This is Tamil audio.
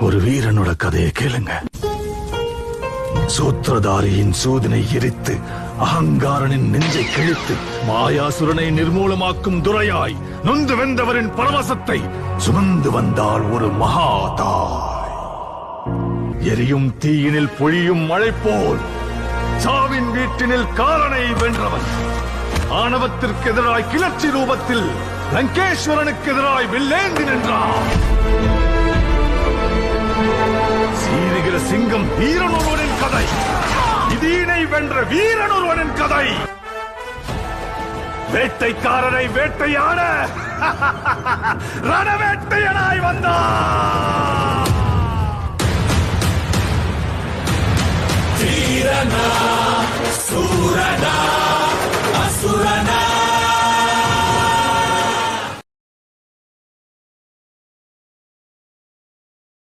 ஒரு வீரனோட கதையை கேளுங்க. சூத்திரதாரியின் சூதினை எரித்து அகங்காரனின் நெஞ்சை கிழித்து மாயாசுரனை நிர்மூலமாக்கும் துரையாய் நொந்து வெந்தவரின் பரவசத்தை சுமந்து வந்தாள் ஒரு மகாதாய். எரியும் தீயினில் பொழியும் மழை போல் சாவின் வீட்டினில் காலனை வென்றவன். ஆணவத்திற்கு எதிராய் கிளர்ச்சி ரூபத்தில் லங்கேஸ்வரனுக்கு எதிராய் வில்லேந்தி நின்றான். சீருகிற சிங்கம் வீரன் ஒருவனின் கதை, இதீனை வென்ற வீரன் ஒருவனின் கதை. வேட்டைக்காரரை வேட்டையாட ரணவேட்டையனாய் வந்தான்.